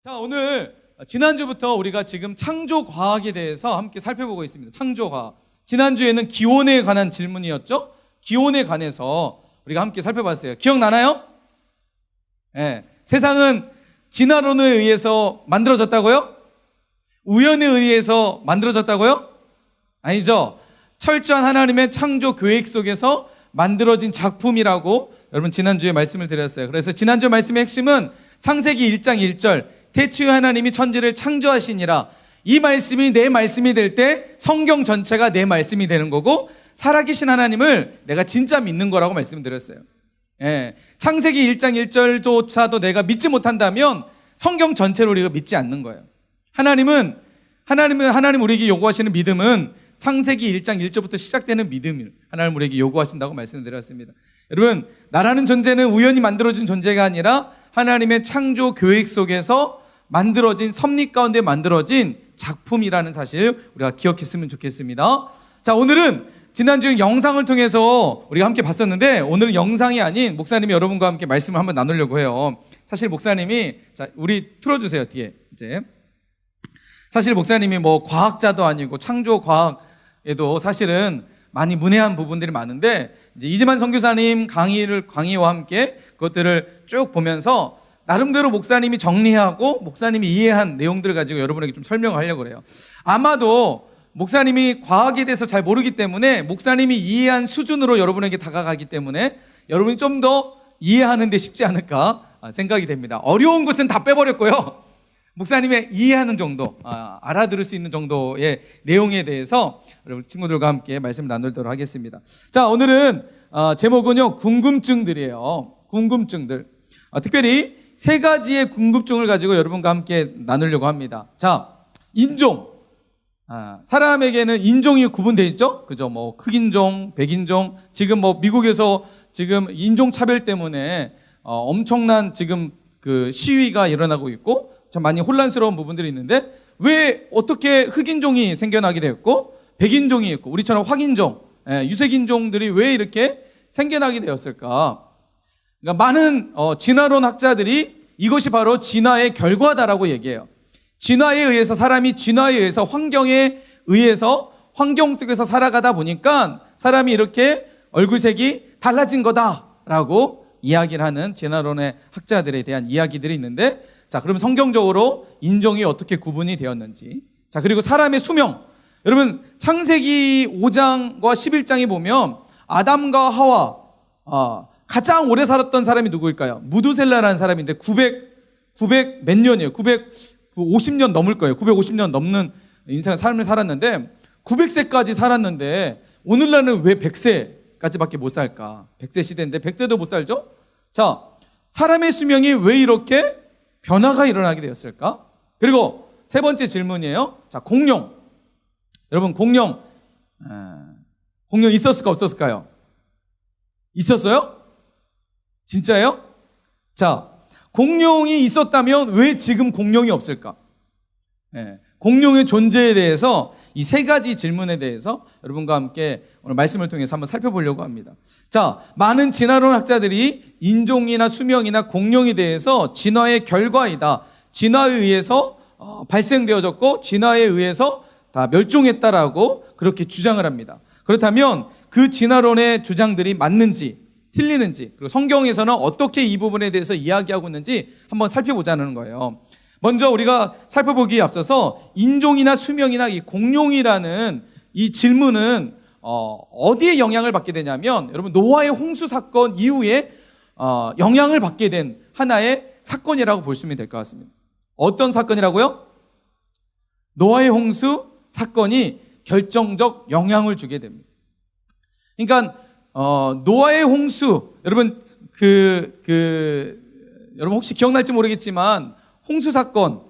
자, 오늘 지난주부터 우리가 지금 창조과학에 대해서 함께 살펴보고 있습니다. 창조과학. 지난주에는 기원에 관한 질문이었죠? 기원에 관해서 우리가 함께 살펴봤어요. 기억나나요? 네. 세상은 진화론에 의해서 만들어졌다고요? 우연에 의해서 만들어졌다고요? 아니죠. 철저한 하나님의 창조 계획 속에서 만들어진 작품이라고 여러분 지난주에 말씀을 드렸어요. 그래서 지난주 말씀의 핵심은 창세기 1장 1절 태초에 하나님이 천지를 창조하시니라. 이 말씀이 내 말씀이 될 때 성경 전체가 내 말씀이 되는 거고 살아계신 하나님을 내가 진짜 믿는 거라고 말씀드렸어요. 예. 창세기 1장 1절조차도 내가 믿지 못한다면 성경 전체를 우리가 믿지 않는 거예요. 하나님 우리에게 요구하시는 믿음은 창세기 1장 1절부터 시작되는 믿음을 하나님 우리에게 요구하신다고 말씀드렸습니다. 여러분, 나라는 존재는 우연히 만들어진 존재가 아니라 하나님의 창조 계획 속에서 만들어진 섭리 가운데 만들어진 작품이라는 사실 우리가 기억했으면 좋겠습니다. 자, 오늘은 지난주 영상을 통해서 우리가 함께 봤었는데 오늘은 영상이 아닌 목사님이 여러분과 함께 말씀을 한번 나누려고 해요. 사실 목사님이 자, 우리 틀어주세요. 뒤에 이제 사실 목사님이 뭐 과학자도 아니고 창조 과학에도 사실은 많이 문외한 부분들이 많은데 이제 이지만 선교사님 강의와 함께 그것들을 쭉 보면서 나름대로 목사님이 정리하고 목사님이 이해한 내용들을 가지고 여러분에게 좀 설명을 하려고 그래요. 아마도 목사님이 과학에 대해서 잘 모르기 때문에 목사님이 이해한 수준으로 여러분에게 다가가기 때문에 여러분이 좀 더 이해하는 데 쉽지 않을까 생각이 됩니다. 어려운 것은 다 빼버렸고요. 목사님의 이해하는 정도, 알아들을 수 있는 정도의 내용에 대해서 여러분 친구들과 함께 말씀 나누도록 하겠습니다. 자, 오늘은 제목은요, 궁금증들이에요. 궁금증들. 특별히 세 가지의 궁금증을 가지고 여러분과 함께 나누려고 합니다. 자, 인종. 사람에게는 인종이 구분되어 있죠? 그죠? 뭐, 흑인종, 백인종. 지금 뭐, 미국에서 지금 인종차별 때문에 엄청난 지금 그 시위가 일어나고 있고, 참 많이 혼란스러운 부분들이 있는데, 왜 어떻게 흑인종이 생겨나게 되었고, 백인종이 있고, 우리처럼 황인종, 유색인종들이 왜 이렇게 생겨나게 되었을까? 그러니까 많은 진화론 학자들이 이것이 바로 진화의 결과다라고 얘기해요. 진화에 의해서 사람이 진화에 의해서 환경에 의해서 환경 속에서 살아가다 보니까 사람이 이렇게 얼굴색이 달라진 거다라고 이야기를 하는 진화론의 학자들에 대한 이야기들이 있는데, 자, 그럼 성경적으로 인종이 어떻게 구분이 되었는지, 자, 그리고 사람의 수명. 여러분, 창세기 5장과 11장에 보면 아담과 하와 가장 오래 살았던 사람이 누구일까요? 무두셀라라는 사람인데 900 몇 년이에요. 950년 넘을 거예요. 950년 넘는 인생 삶을 살았는데 900세까지 살았는데 오늘날은 왜 100세까지밖에 못 살까? 100세 시대인데 100세도 못 살죠? 자, 사람의 수명이 왜 이렇게 변화가 일어나게 되었을까? 그리고 세 번째 질문이에요. 자, 공룡. 여러분, 공룡 있었을까 없었을까요? 있었어요? 진짜예요? 자, 공룡이 있었다면 왜 지금 공룡이 없을까? 공룡의 존재에 대해서 이 세 가지 질문에 대해서 여러분과 함께 오늘 말씀을 통해서 한번 살펴보려고 합니다. 자, 많은 진화론 학자들이 인종이나 수명이나 공룡에 대해서 진화의 결과이다, 진화에 의해서 발생되어졌고 진화에 의해서 다 멸종했다라고 그렇게 주장을 합니다. 그렇다면 그 진화론의 주장들이 맞는지 틀리는지, 그리고 성경에서는 어떻게 이 부분에 대해서 이야기하고 있는지 한번 살펴보자는 거예요. 먼저 우리가 살펴보기에 앞서서 인종이나 수명이나 이 공룡이라는 이 질문은 어디에 영향을 받게 되냐면, 여러분, 노아의 홍수 사건 이후에 영향을 받게 된 하나의 사건이라고 보시면 될 것 같습니다. 어떤 사건이라고요? 노아의 홍수 사건이 결정적 영향을 주게 됩니다. 그러니까 노아의 홍수, 여러분 여러분 혹시 기억날지 모르겠지만 홍수 사건,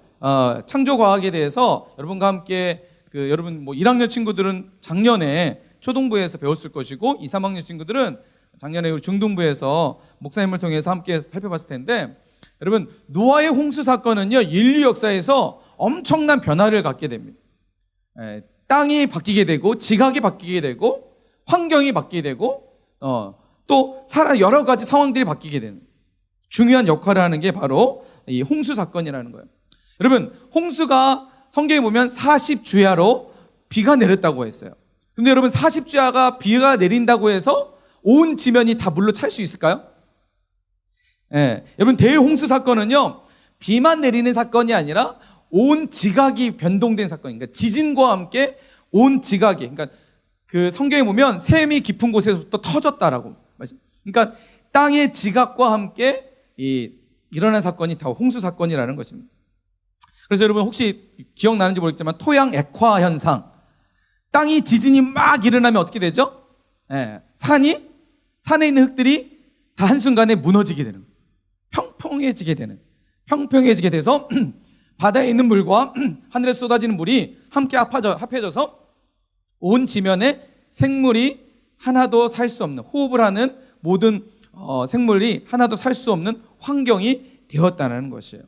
창조과학에 대해서 여러분과 함께 여러분 뭐 1학년 친구들은 작년에 초등부에서 배웠을 것이고 2, 3학년 친구들은 작년에 우리 중등부에서 목사님을 통해서 함께 살펴봤을 텐데, 여러분, 노아의 홍수 사건은요, 인류 역사에서 엄청난 변화를 갖게 됩니다. 땅이 바뀌게 되고 지각이 바뀌게 되고 환경이 바뀌게 되고 또 여러 가지 상황들이 바뀌게 되는 중요한 역할을 하는 게 바로 이 홍수 사건이라는 거예요. 여러분, 홍수가 성경에 보면 40주야로 비가 내렸다고 했어요. 근데 여러분, 40주야가 비가 내린다고 해서 온 지면이 다 물로 찰 수 있을까요? 예. 여러분, 대홍수 사건은요, 비만 내리는 사건이 아니라 온 지각이 변동된 사건입니다. 그러니까 지진과 함께 온 지각이, 그러니까 그 성경에 보면 샘이 깊은 곳에서부터 터졌다라고 말씀. 그러니까 땅의 지각과 함께 일어난 사건이 다 홍수 사건이라는 것입니다. 그래서 여러분, 혹시 기억나는지 모르겠지만 토양 액화 현상, 땅이 지진이 막 일어나면 어떻게 되죠? 예, 산에 있는 흙들이 다 한순간에 무너지게 되는, 평평해지게 돼서 바다에 있는 물과 하늘에 쏟아지는 물이 함께 합해져서 온 지면에 생물이 하나도 살 수 없는, 호흡을 하는 모든 생물이 하나도 살 수 없는 환경이 되었다는 것이에요.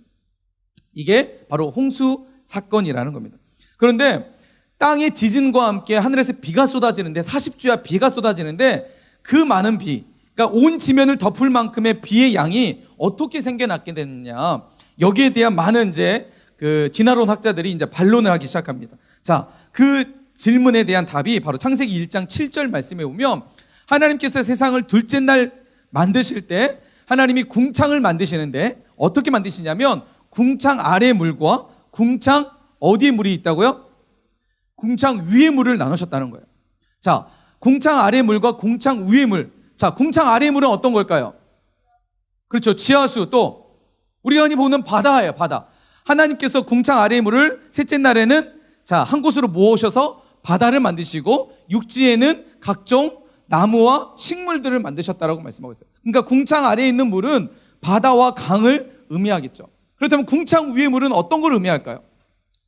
이게 바로 홍수 사건이라는 겁니다. 그런데 땅의 지진과 함께 하늘에서 비가 쏟아지는데, 40주야 비가 쏟아지는데, 그 많은 비, 그러니까 온 지면을 덮을 만큼의 비의 양이 어떻게 생겨났게 됐느냐, 여기에 대한 많은 이제 그 진화론 학자들이 이제 반론을 하기 시작합니다. 자, 그 질문에 대한 답이 바로 창세기 1장 7절 말씀에 보면, 하나님께서 세상을 둘째 날 만드실 때 하나님이 궁창을 만드시는데 어떻게 만드시냐면, 궁창 아래 물과 궁창 어디에 물이 있다고요? 궁창 위에 물을 나누셨다는 거예요. 자, 궁창 아래 물과 궁창 위에 물. 자, 궁창 아래 물은 어떤 걸까요? 그렇죠. 지하수. 또 우리가 흔히 보는 바다예요. 바다. 하나님께서 궁창 아래 물을 셋째 날에는 한 곳으로 모으셔서 바다를 만드시고, 육지에는 각종 나무와 식물들을 만드셨다라고 말씀하고 있어요. 그러니까 궁창 아래에 있는 물은 바다와 강을 의미하겠죠. 그렇다면 궁창 위의 물은 어떤 걸 의미할까요?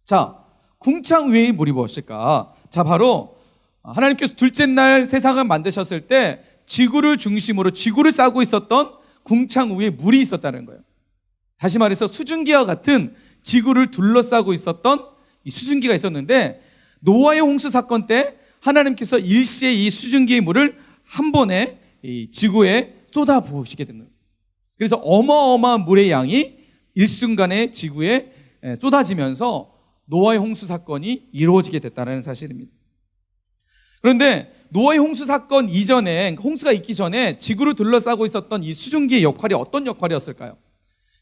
자, 궁창 위의 물이 무엇일까? 자, 바로 하나님께서 둘째 날 세상을 만드셨을 때 지구를 중심으로 지구를 싸고 있었던 궁창 위에 물이 있었다는 거예요. 다시 말해서 수증기와 같은 지구를 둘러싸고 있었던 이 수증기가 있었는데, 노아의 홍수 사건 때 하나님께서 일시에 이 수증기의 물을 한 번에 이 지구에 쏟아 부으시게 됩니다. 그래서 어마어마한 물의 양이 일순간에 지구에 쏟아지면서 노아의 홍수 사건이 이루어지게 됐다는 사실입니다. 그런데 노아의 홍수 사건 이전에, 홍수가 있기 전에 지구를 둘러싸고 있었던 이 수증기의 역할이 어떤 역할이었을까요?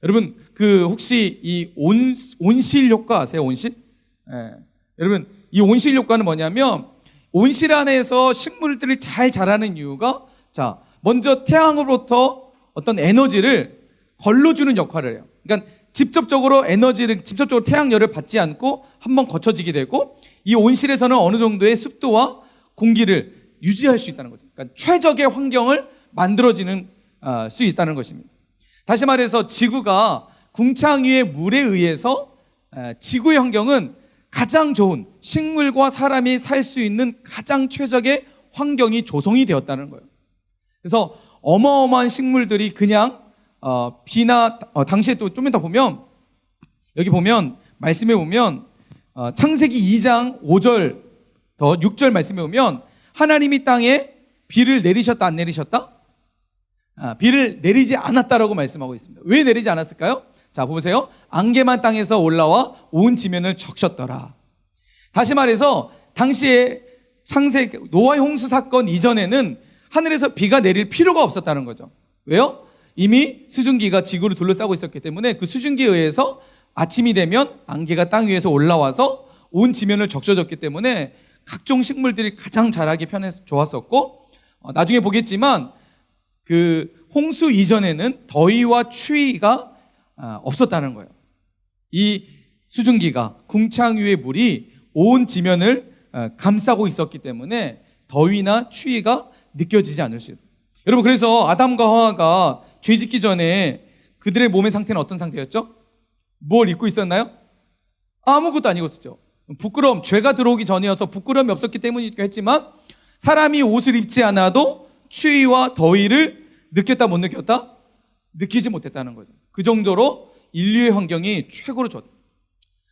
여러분, 혹시 이 온실 효과 아세요? 온실? 여러분, 이 온실 효과는 뭐냐면, 온실 안에서 식물들이 잘 자라는 이유가, 먼저 태양으로부터 어떤 에너지를 걸러주는 역할을 해요. 그러니까 직접적으로 태양열을 받지 않고 한번 거쳐지게 되고, 이 온실에서는 어느 정도의 습도와 공기를 유지할 수 있다는 거죠. 그러니까 최적의 환경을 만들어지는 수 있다는 것입니다. 다시 말해서 지구가 궁창 위의 물에 의해서 지구의 환경은 가장 좋은, 식물과 사람이 살 수 있는 가장 최적의 환경이 조성이 되었다는 거예요. 그래서 어마어마한 식물들이 그냥 당시에 또 좀 이따 보면, 여기 보면 말씀에 보면 창세기 2장 5절 더 6절 말씀에 보면, 하나님이 땅에 비를 내리셨다 안 내리셨다? 비를 내리지 않았다라고 말씀하고 있습니다. 왜 내리지 않았을까요? 자, 보세요. 안개만 땅에서 올라와 온 지면을 적셨더라. 다시 말해서 당시에 노아의 홍수 사건 이전에는 하늘에서 비가 내릴 필요가 없었다는 거죠. 왜요? 이미 수증기가 지구를 둘러싸고 있었기 때문에 그 수증기에 의해서 아침이 되면 안개가 땅 위에서 올라와서 온 지면을 적셔줬기 때문에 각종 식물들이 가장 자라기 편해서 좋았었고, 나중에 보겠지만 그 홍수 이전에는 더위와 추위가 없었다는 거예요. 이 수증기가, 궁창 위의 물이 온 지면을 감싸고 있었기 때문에 더위나 추위가 느껴지지 않을 수 있어요. 여러분, 그래서 아담과 하와가 죄 짓기 전에 그들의 몸의 상태는 어떤 상태였죠? 뭘 입고 있었나요? 아무것도 안 입었었죠. 부끄러움, 죄가 들어오기 전이어서 부끄러움이 없었기 때문이기도 했지만, 사람이 옷을 입지 않아도 추위와 더위를 느꼈다 못 느꼈다? 느끼지 못했다는 거죠. 그 정도로 인류의 환경이 최고로 좋았다.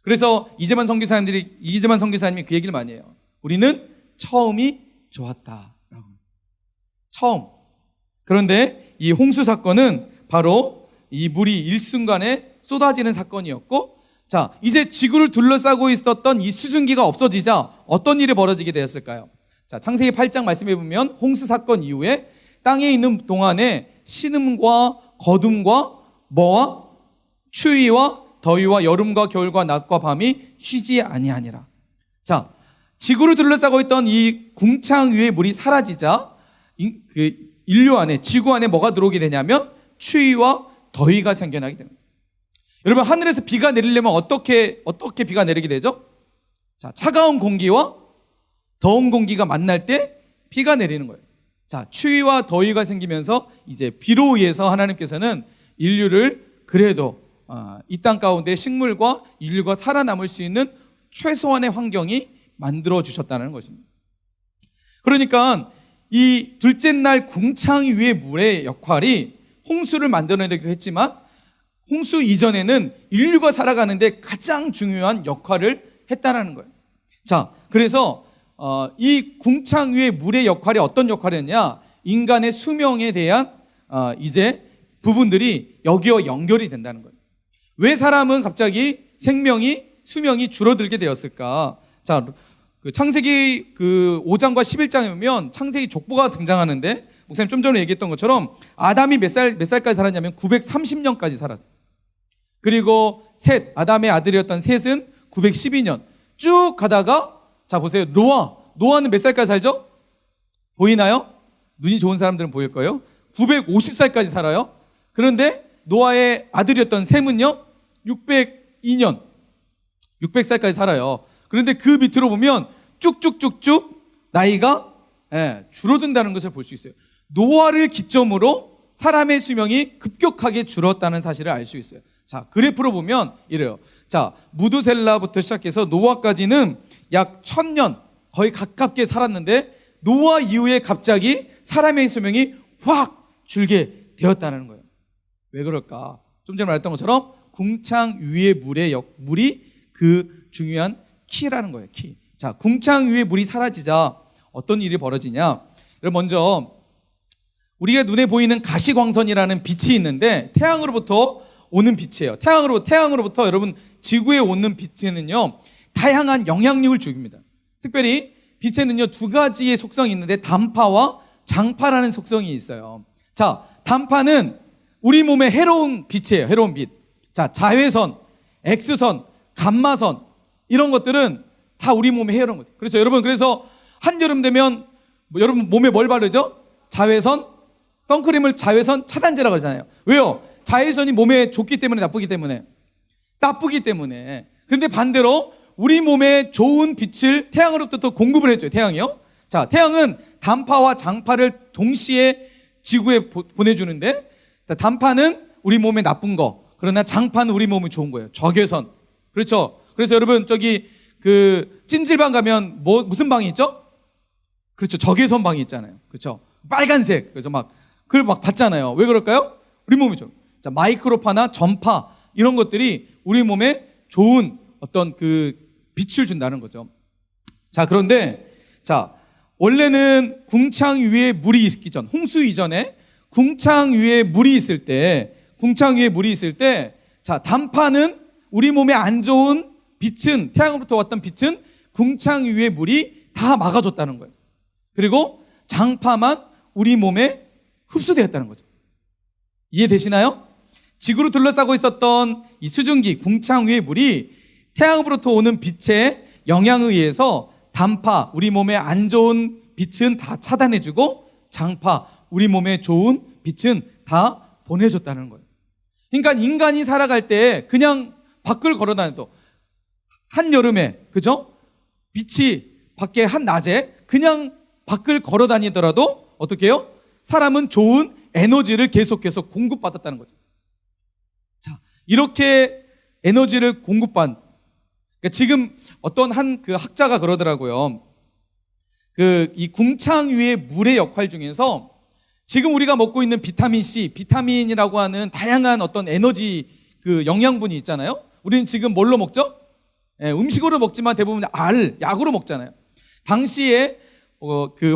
그래서 이재만 선교사님이 그 얘기를 많이 해요. 우리는 처음이 좋았다. 처음. 그런데 이 홍수 사건은 바로 이 물이 일순간에 쏟아지는 사건이었고, 자, 이제 지구를 둘러싸고 있었던 이 수증기가 없어지자 어떤 일이 벌어지게 되었을까요? 자, 창세기 8장 말씀해 보면 홍수 사건 이후에 땅에 있는 동안에 신음과 거둠과 뭐와 추위와 더위와 여름과 겨울과 낮과 밤이 쉬지 아니하니라. 자, 지구를 둘러싸고 있던 이 궁창 위의 물이 사라지자 인류 안에, 지구 안에 뭐가 들어오게 되냐면 추위와 더위가 생겨나게 됩니다. 여러분, 하늘에서 비가 내리려면 어떻게 비가 내리게 되죠? 자, 차가운 공기와 더운 공기가 만날 때 비가 내리는 거예요. 자, 추위와 더위가 생기면서 이제 비로 의해서 하나님께서는 인류를 그래도 이 땅 가운데 식물과 인류가 살아남을 수 있는 최소한의 환경이 만들어 주셨다는 것입니다. 그러니까 이 둘째 날 궁창 위의 물의 역할이 홍수를 만들어내기도 했지만 홍수 이전에는 인류가 살아가는데 가장 중요한 역할을 했다는 거예요. 자, 그래서 이 궁창 위의 물의 역할이 어떤 역할이었냐? 인간의 수명에 대한 이제 부분들이 여기와 연결이 된다는 거예요. 왜 사람은 갑자기 수명이 줄어들게 되었을까? 자, 그 창세기 5장과 11장에 보면 창세기 족보가 등장하는데, 목사님 좀 전에 얘기했던 것처럼 아담이 몇 살까지 살았냐면 930년까지 살았어요. 그리고 아담의 아들이었던 셋은 912년 쭉 가다가, 자 보세요, 노아는 몇 살까지 살죠? 보이나요? 눈이 좋은 사람들은 보일 거예요. 950살까지 살아요. 그런데 노아의 아들이었던 셈은요 602년 600살까지 살아요. 그런데 그 밑으로 보면 쭉쭉쭉쭉 나이가 줄어든다는 것을 볼 수 있어요. 노아를 기점으로 사람의 수명이 급격하게 줄었다는 사실을 알 수 있어요. 자, 그래프로 보면 이래요. 자, 무두셀라부터 시작해서 노아까지는 약 1000년 거의 가깝게 살았는데 노아 이후에 갑자기 사람의 수명이 확 줄게 되었다는 거예요. 왜 그럴까? 좀 전에 말했던 것처럼 궁창 위의 물이 그 중요한 키라는 거예요. 키. 자, 궁창 위의 물이 사라지자 어떤 일이 벌어지냐? 여러분, 먼저 우리가 눈에 보이는 가시광선이라는 빛이 있는데 태양으로부터 오는 빛이에요. 태양으로부터 여러분 지구에 오는 빛에는요 다양한 영향력을 줍니다. 특별히 빛에는요 두 가지의 속성이 있는데 단파와 장파라는 속성이 있어요. 자, 단파는 우리 몸에 해로운 빛이에요. 해로운 빛. 자, 자외선, X선, 감마선 이런 것들은 다 우리 몸에 해로운 거죠. 그렇죠. 여러분, 그래서 한여름 되면 여러분 몸에 뭘 바르죠? 자외선, 선크림을 자외선 차단제라고 하잖아요. 왜요? 자외선이 몸에 좋기 때문에 나쁘기 때문에. 그런데 반대로 우리 몸에 좋은 빛을 태양으로부터 공급을 해줘요. 태양이요. 자, 태양은 단파와 장파를 동시에 지구에 보내주는데, 단파는 우리 몸에 나쁜 거, 그러나 장파는 우리 몸에 좋은 거예요. 적외선. 그렇죠. 그래서 여러분 저기 찜질방 가면 무슨 방이 있죠? 그렇죠. 적외선 방이 있잖아요. 그렇죠. 빨간색. 그래서 그걸 받잖아요. 왜 그럴까요? 우리 몸이죠. 자, 마이크로파나 전파 이런 것들이 우리 몸에 좋은 어떤 빛을 준다는 거죠. 자, 그런데 원래는 궁창 위에 물이 있기 전, 홍수 이전에 궁창 위에 물이 있을 때, 자, 단파는 우리 몸에 안 좋은 빛은, 태양으로부터 왔던 빛은 궁창 위의 물이 다 막아줬다는 거예요. 그리고 장파만 우리 몸에 흡수되었다는 거죠. 이해되시나요? 지구를 둘러싸고 있었던 이 수증기, 궁창 위의 물이 태양으로부터 오는 빛의 영향에 의해서 단파, 우리 몸에 안 좋은 빛은 다 차단해주고 장파, 우리 몸에 좋은 빛은 다 보내줬다는 거예요. 그러니까 인간이 살아갈 때 그냥 밖을 걸어다녀도 한여름에, 그죠? 빛이 밖에 한낮에 그냥 밖을 걸어다니더라도 어떻게 해요? 사람은 좋은 에너지를 계속해서 공급받았다는 거죠. 자, 이렇게 에너지를 공급받은, 그러니까 지금 어떤 학자가 그러더라고요. 이 궁창 위의 물의 역할 중에서 지금 우리가 먹고 있는 비타민 C, 비타민이라고 하는 다양한 어떤 에너지 영양분이 있잖아요. 우리는 지금 뭘로 먹죠? 음식으로 먹지만 대부분 약으로 먹잖아요. 당시에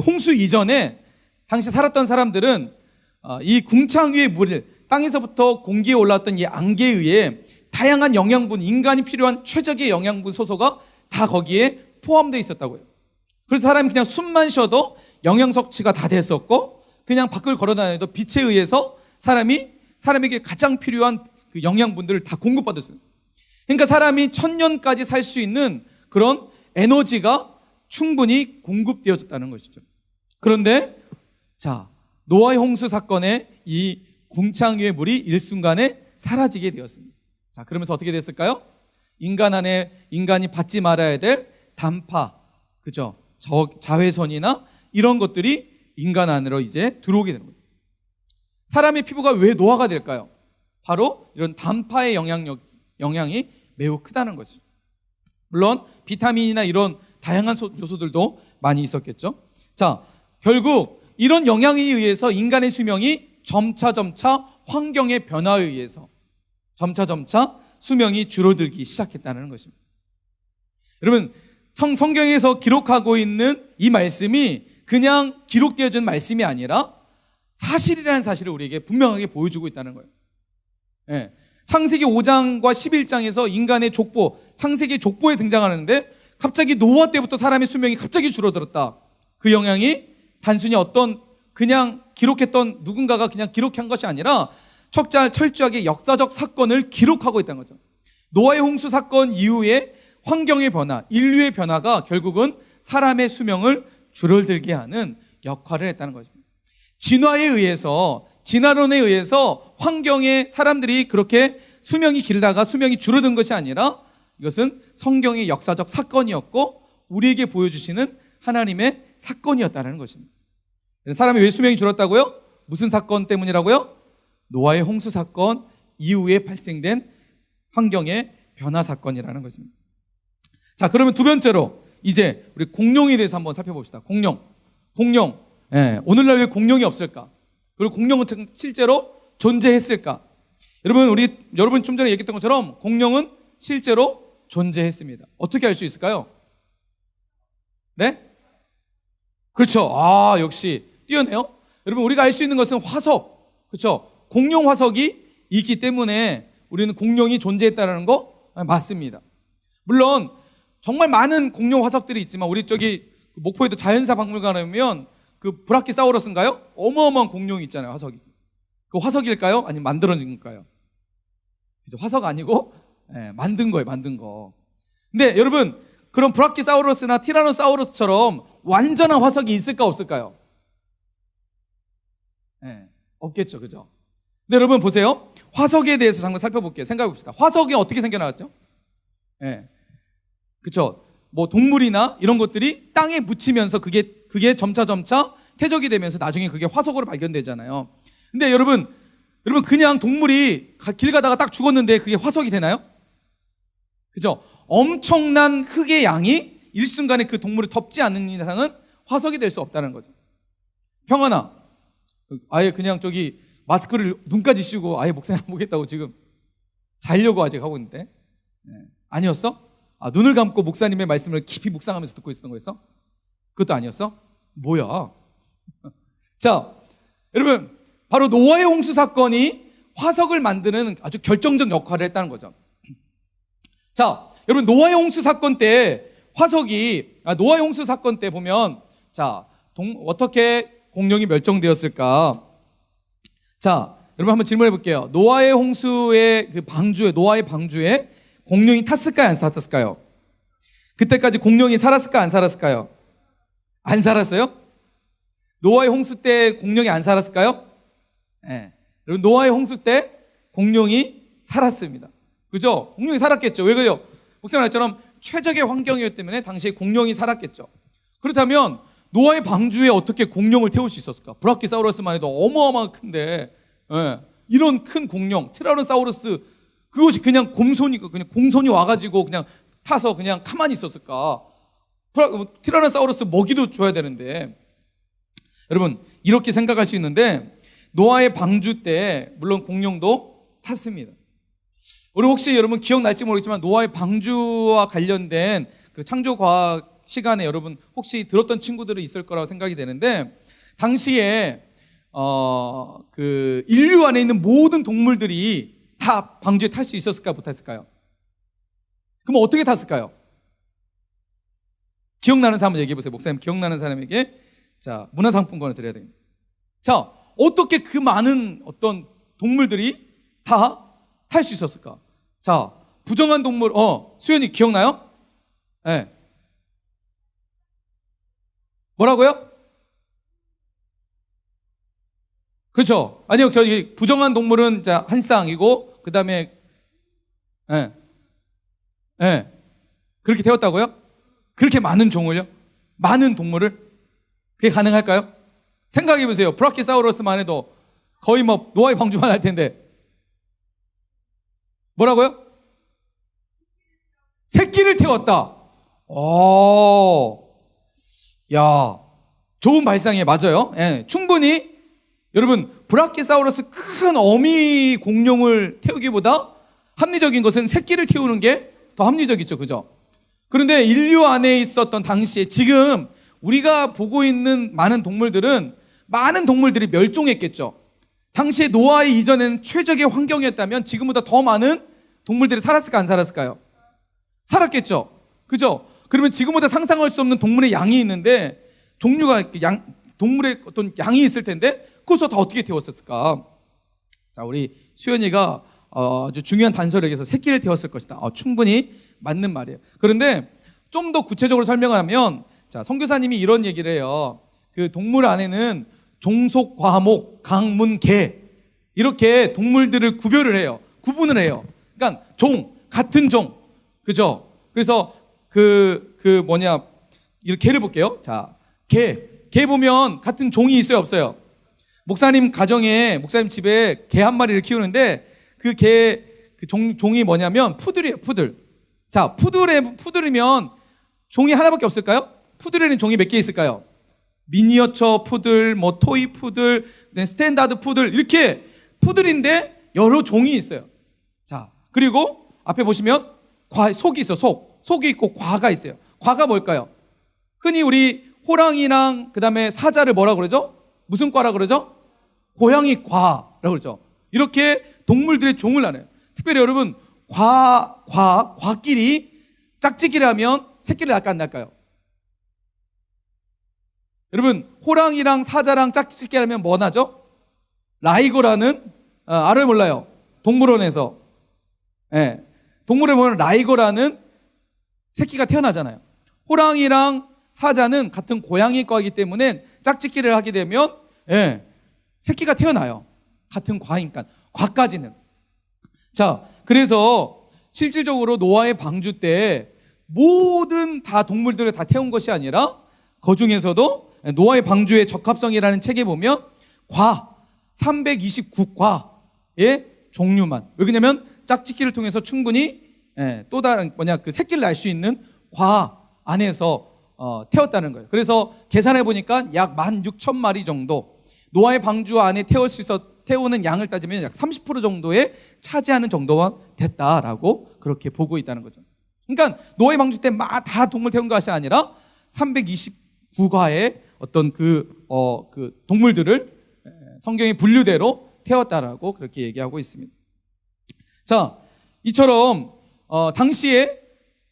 홍수 이전에 당시 살았던 사람들은 이 궁창 위의 물을 땅에서부터 공기에 올라왔던 이 안개에 의해 다양한 영양분, 인간이 필요한 최적의 영양분 소소가 다 거기에 포함되어 있었다고요. 그래서 사람이 그냥 숨만 쉬어도 영양 섭취가 다 됐었고, 그냥 밖을 걸어 다녀도 빛에 의해서 사람에게 가장 필요한 그 영양분들을 다 공급받았어요. 그러니까 사람이 1000년까지 살 수 있는 그런 에너지가 충분히 공급되어졌다는 것이죠. 그런데 자, 노아의 홍수 사건에 이 궁창 위의 물이 일순간에 사라지게 되었습니다. 자, 그러면서 어떻게 됐을까요? 인간이 받지 말아야 될 단파, 그죠? 자외선이나 이런 것들이 인간 안으로 이제 들어오게 되는 거예요. 사람의 피부가 왜 노화가 될까요? 바로 이런 단파의 영향이 매우 크다는 거죠. 물론 비타민이나 이런 다양한 요소들도 많이 있었겠죠. 자, 결국 이런 영향에 의해서 인간의 수명이 점차 환경의 변화에 의해서 점차 수명이 줄어들기 시작했다는 것입니다. 여러분, 성경에서 기록하고 있는 이 말씀이 그냥 기록되어진 말씀이 아니라 사실이라는 사실을 우리에게 분명하게 보여주고 있다는 거예요. 예. 창세기 5장과 11장에서 인간의 족보, 창세기 족보에 등장하는데 갑자기 노아 때부터 사람의 수명이 갑자기 줄어들었다. 그 영향이 단순히 그냥 기록했던 누군가가 그냥 기록한 것이 아니라 철저하게 역사적 사건을 기록하고 있다는 거죠. 노아의 홍수 사건 이후에 환경의 변화, 인류의 변화가 결국은 사람의 수명을 줄어들게 하는 역할을 했다는 거죠. 진화론에 의해서 환경에 사람들이 그렇게 수명이 길다가 수명이 줄어든 것이 아니라 이것은 성경의 역사적 사건이었고 우리에게 보여주시는 하나님의 사건이었다는 것입니다. 사람이 왜 수명이 줄었다고요? 무슨 사건 때문이라고요? 노아의 홍수 사건 이후에 발생된 환경의 변화 사건이라는 것입니다. 자, 그러면 두 번째로 이제 우리 공룡에 대해서 한번 살펴봅시다. 공룡. 예, 오늘날 왜 공룡이 없을까? 그리고 공룡은 실제로 존재했을까? 여러분 좀 전에 얘기했던 것처럼 공룡은 실제로 존재했습니다. 어떻게 알 수 있을까요? 네? 그렇죠. 아, 역시 뛰어내요. 여러분, 우리가 알 수 있는 것은 화석, 그렇죠? 공룡 화석이 있기 때문에 우리는 공룡이 존재했다는 거 맞습니다. 물론 정말 많은 공룡 화석들이 있지만 우리 목포에도 자연사 박물관에 오면 그 브라키사우루스인가요? 어마어마한 공룡이 있잖아요, 화석이. 그 화석일까요? 아니면 만들어진 걸까요? 그죠? 화석 아니고 만든 거예요, 만든 거. 근데 여러분, 그런 브라키사우루스나 티라노사우루스처럼 완전한 화석이 있을까 없을까요? 없겠죠, 그죠? 근데 여러분 보세요. 화석에 대해서 잠깐 살펴볼게요. 생각해 봅시다. 화석이 어떻게 생겨나왔죠? 그쵸? 뭐 동물이나 이런 것들이 땅에 묻히면서 그게 점차 퇴적이 되면서 나중에 그게 화석으로 발견되잖아요. 근데 여러분 그냥 동물이 길 가다가 딱 죽었는데 그게 화석이 되나요? 그죠? 엄청난 흙의 양이 일순간에 그 동물을 덮지 않는 이상은 화석이 될 수 없다는 거죠. 평안아, 아예 그냥 마스크를 눈까지 씌우고 아예 목사님 안 보겠다고 지금 자려고 아직 하고 있는데 아니었어? 눈을 감고 목사님의 말씀을 깊이 묵상하면서 듣고 있었던 거였어? 그것도 아니었어? 뭐야? 자, 여러분, 바로 노아의 홍수 사건이 화석을 만드는 아주 결정적 역할을 했다는 거죠. 자, 여러분, 노아의 홍수 사건 때 보면 어떻게 공룡이 멸종되었을까? 자, 여러분 한번 질문해 볼게요. 노아의 홍수의 노아의 방주에 공룡이 탔을까요? 안 탔을까요? 그때까지 공룡이 살았을까요? 안 살았을까요? 안 살았어요? 노아의 홍수 때 공룡이 안 살았을까요? 여러분, 노아의 홍수 때 공룡이 살았습니다. 그죠? 공룡이 살았겠죠. 왜 그래요? 목사님 말처럼 최적의 환경이었기 때문에 당시에 공룡이 살았겠죠. 그렇다면 노아의 방주에 어떻게 공룡을 태울 수 있었을까? 브라키사우루스만 해도 어마어마한 큰데 이런 큰 공룡, 티라노사우루스, 그것이 그냥 공손이 와가지고 그냥 타서 그냥 가만히 있었을까? 티라노사우루스 먹이도 줘야 되는데. 여러분, 이렇게 생각할 수 있는데 노아의 방주 때 물론 공룡도 탔습니다. 우리 혹시 여러분 기억날지 모르겠지만 노아의 방주와 관련된 그 창조과학 시간에 여러분 혹시 들었던 친구들이 있을 거라고 생각이 되는데, 당시에 그 인류 안에 있는 모든 동물들이 다 방주에 탈 수 있었을까요? 못했을까요? 그럼 어떻게 탔을까요? 기억나는 사람 얘기해 보세요. 목사님, 기억나는 사람에게 자, 문화상품권을 드려야 됩니다. 자, 어떻게 그 많은 어떤 동물들이 다 탈 수 있었을까? 자, 부정한 동물, 수연이 기억나요? 예. 네. 뭐라고요? 그렇죠. 아니요, 저기 부정한 동물은 자, 한 쌍이고, 그 다음에, 예. 예. 그렇게 태웠다고요? 그렇게 많은 종을요? 많은 동물을? 그게 가능할까요? 생각해 보세요. 브라키사우루스만 해도 거의 뭐 노아의 방주만 할 텐데. 뭐라고요? 새끼를 태웠다. 야, 좋은 발상이에요. 맞아요. 예, 충분히 여러분 브라키사우루스 큰 어미 공룡을 태우기보다 합리적인 것은 새끼를 태우는 게 더 합리적이죠. 그죠? 그런데 인류 안에 있었던 당시에 지금 우리가 보고 있는 많은 동물들이 멸종했겠죠. 당시에 노아의 이전에는 최적의 환경이었다면 지금보다 더 많은 동물들이 살았을까 안 살았을까요? 살았겠죠. 그죠? 그러면 지금보다 상상할 수 없는 동물의 양이 있는데 종류가 동물의 어떤 양이 있을 텐데 그것도 다 어떻게 태웠을까? 자, 우리 수연이가 아주 중요한 단서를 얘기해서 새끼를 태웠을 것이다. 충분히 맞는 말이에요. 그런데 좀 더 구체적으로 설명하면 자, 선교사님이 이런 얘기를 해요. 그 동물 안에는 종속, 과목, 강문, 개 이렇게 동물들을 구별을 해요. 구분을 해요. 그러니까 같은 종, 그죠? 그래서 이 개를 볼게요. 자, 개 보면 같은 종이 있어요, 없어요? 목사님 집에 개 한 마리를 키우는데 종이 뭐냐면 푸들이에요, 푸들. 자, 푸들이면 종이 하나밖에 없을까요? 푸들에는 종이 몇 개 있을까요? 미니어처 푸들, 토이 푸들, 스탠다드 푸들, 이렇게 푸들인데 여러 종이 있어요. 자, 그리고 앞에 보시면 속이 있어, 속이 있고 과가 있어요. 과가 뭘까요? 흔히 우리 호랑이랑 그 다음에 사자를 뭐라 그러죠? 무슨 과라 그러죠? 고양이 과라고 그러죠. 이렇게 동물들의 종을 나눠요. 특별히 여러분 과끼리 짝짓기를 하면 새끼를 낳을까 안 낳을까요? 여러분 호랑이랑 사자랑 짝짓기를 하면 뭐 나죠? 라이거라는 알을 몰라요. 동물원에서 동물원에 보면 라이거라는 새끼가 태어나잖아요. 호랑이랑 사자는 같은 고양이과이기 때문에 짝짓기를 하게 되면 새끼가 태어나요. 같은 과니까 과까지는. 자, 그래서 실질적으로 노아의 방주 때 모든 다 동물들을 다 태운 것이 아니라 그 중에서도 노아의 방주의 적합성이라는 책에 보면 329과의 종류만. 왜냐면 짝짓기를 통해서 충분히 또 다른 그 새끼를 낳을 수 있는 과 안에서 태웠다는 거예요. 그래서 계산해 보니까 약 16,000마리 정도 노아의 방주 안에 태우는 양을 따지면 약 30% 정도에 차지하는 정도만 됐다라고 그렇게 보고 있다는 거죠. 그러니까 노아의 방주 때 다 동물 태운 것이 아니라 329과의 어떤 그 동물들을 성경의 분류대로 태웠다라고 그렇게 얘기하고 있습니다. 자, 이처럼 당시에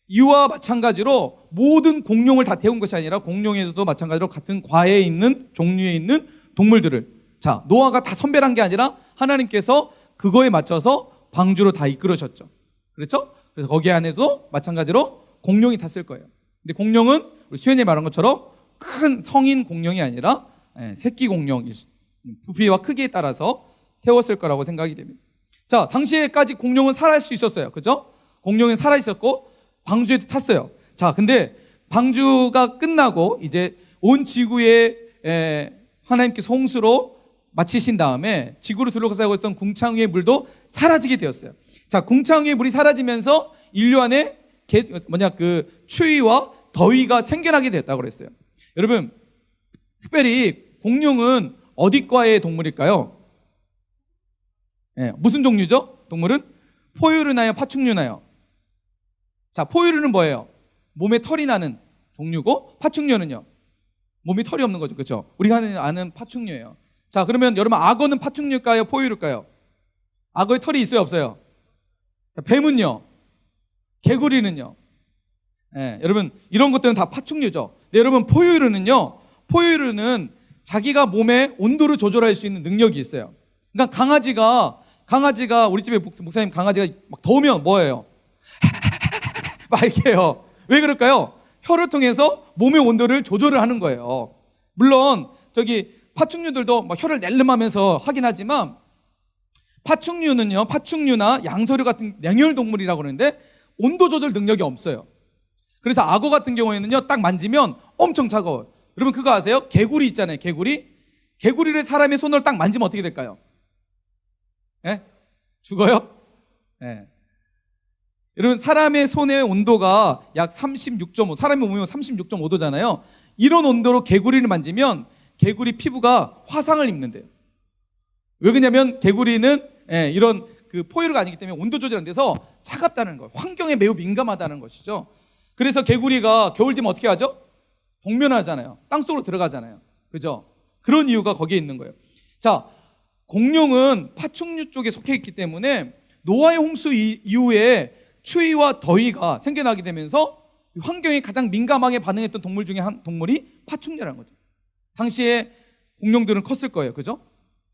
이와 마찬가지로 모든 공룡을 다 태운 것이 아니라 공룡에서도 마찬가지로 같은 과에 있는 종류에 있는 동물들을 자, 노아가 다 선별한 게 아니라 하나님께서 그거에 맞춰서 방주로 다 이끌으셨죠. 그렇죠? 그래서 거기 안에도 마찬가지로 공룡이 탔을 거예요. 근데 공룡은 우리 수현이 말한 것처럼 큰 성인 공룡이 아니라 새끼 공룡, 부피와 크기에 따라서 태웠을 거라고 생각이 됩니다. 자, 당시에까지 공룡은 살아갈 수 있었어요. 그죠? 공룡은 살아 있었고 방주에도 탔어요. 자, 근데 방주가 끝나고 이제 온 지구에 하나님께서 홍수로 마치신 다음에 지구로 둘러싸고 있던 궁창 위의 물도 사라지게 되었어요. 자, 궁창 위의 물이 사라지면서 인류 안에 추위와 더위가 생겨나게 되었다고 그랬어요. 여러분, 특별히 공룡은 어디 과의 동물일까요? 무슨 종류죠? 동물은 포유류나요? 파충류나요? 자, 포유류는 뭐예요? 몸에 털이 나는 종류고 파충류는요? 몸이 털이 없는 거죠. 그렇죠? 우리가 아는 파충류예요. 자, 그러면 여러분 악어는 파충류일까요? 포유류일까요? 악어에 털이 있어요? 없어요? 자, 뱀은요? 개구리는요? 예, 여러분 이런 것들은 다 파충류죠. 네, 여러분 포유류는요. 포유류는 자기가 몸의 온도를 조절할 수 있는 능력이 있어요. 그러니까 강아지가 우리 집에 목사님 강아지가 막 더우면 뭐예요? 막 이렇게 해요. 왜 그럴까요? 혀를 통해서 몸의 온도를 조절을 하는 거예요. 물론 저기 파충류들도 막 혀를 낼름하면서 하긴 하지만 파충류나 양서류 같은 냉혈 동물이라고 그러는데 온도 조절 능력이 없어요. 그래서 악어 같은 경우에는요, 딱 만지면 엄청 차가워요. 여러분 그거 아세요? 개구리 있잖아요. 개구리를 사람의 손으로 딱 만지면 어떻게 될까요? 예? 죽어요? 예. 여러분 사람의 손의 온도가 약 36.5, 사람의 몸이 36.5도잖아요. 이런 온도로 개구리를 만지면 개구리 피부가 화상을 입는데요. 왜 그러냐면 개구리는 이런 그 포유류가 아니기 때문에 온도 조절이 안 돼서 차갑다는 거예요. 환경에 매우 민감하다는 것이죠. 그래서 개구리가 겨울 되면 어떻게 하죠? 동면하잖아요. 땅속으로 들어가잖아요. 그죠? 그런 이유가 거기에 있는 거예요. 자, 공룡은 파충류 쪽에 속해 있기 때문에 노아의 홍수 이후에 추위와 더위가 생겨나게 되면서 환경에 가장 민감하게 반응했던 동물 중에 한 동물이 파충류라는 거죠. 당시에 공룡들은 컸을 거예요. 그죠?